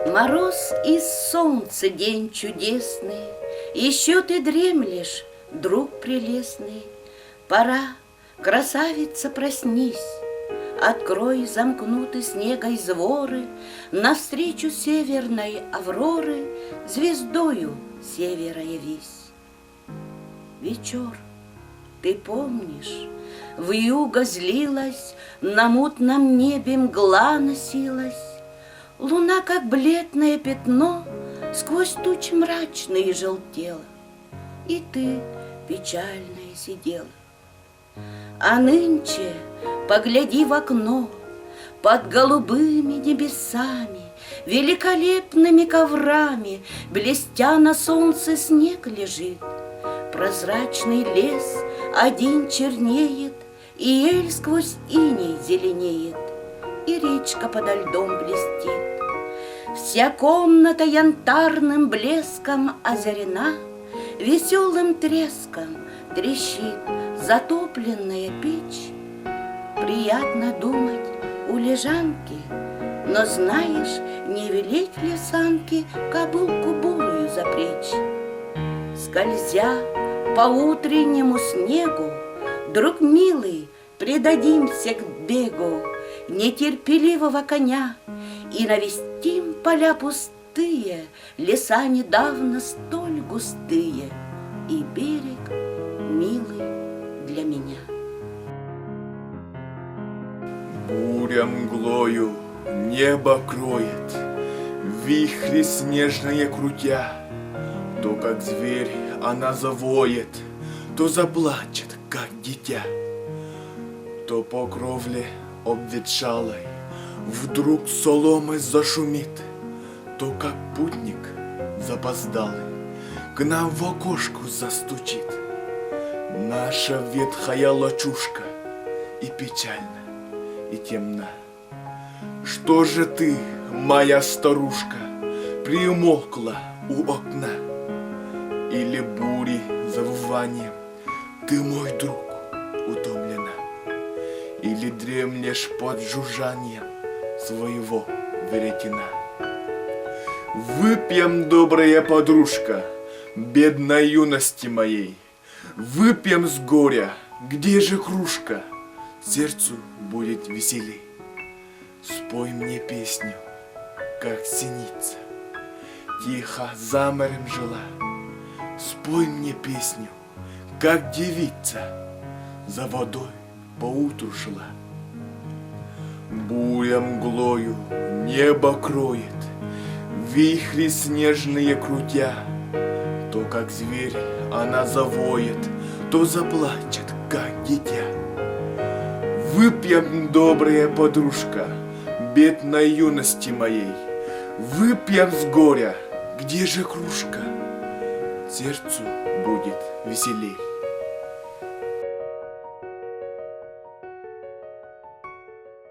Мороз и солнце, день чудесный, еще ты дремлешь, друг прелестный. Пора, красавица, проснись, открой замкнуты снегой зворы, навстречу северной авроры звездою севера явись. Вечер, ты помнишь, вьюга злилась, на мутном небе мгла носилась, луна, как бледное пятно, сквозь тучи мрачные желтела, и ты печальная сидела. А нынче погляди в окно, под голубыми небесами, великолепными коврами, блестя на солнце, снег лежит. Прозрачный лес один чернеет, и ель сквозь иней зеленеет, и речка подо льдом блестит. Вся комната янтарным блеском озарена, веселым треском трещит затопленная печь. Приятно думать у лежанки, но знаешь, не велеть ли санки кобылку бурую запречь. Скользя по утреннему снегу, друг милый, предадимся к бегу нетерпеливого коня и навестим поля пустые, леса недавно столь густые, и берег милый для меня. Буря мглою небо кроет, вихри снежные крутя. То, как зверь, она завоет, то заплачет, как дитя. То по кровле обветшалой вдруг соломой зашумит, то, как путник запоздалый, к нам в окошку застучит. Наша ветхая лачушка и печальна, и темна. Что же ты, моя старушка, примолкла у окна? Или бури завыванием ты, мой друг, утомлена? Или дремлешь под жужжанием своего веретена? Выпьем, добрая подружка, бедной юности моей, выпьем с горя, где же кружка, сердцу будет веселей. Спой мне песню, как синица, тихо за морем жила. Спой мне песню, как девица за водой поутру шла. Буря мглою небо кроет, вихри снежные крутя. То, как зверь, она завоет, то заплачет, как дитя. Выпьем, добрая подружка, бедной юности моей, выпьем с горя, где же кружка, сердцу будет веселей.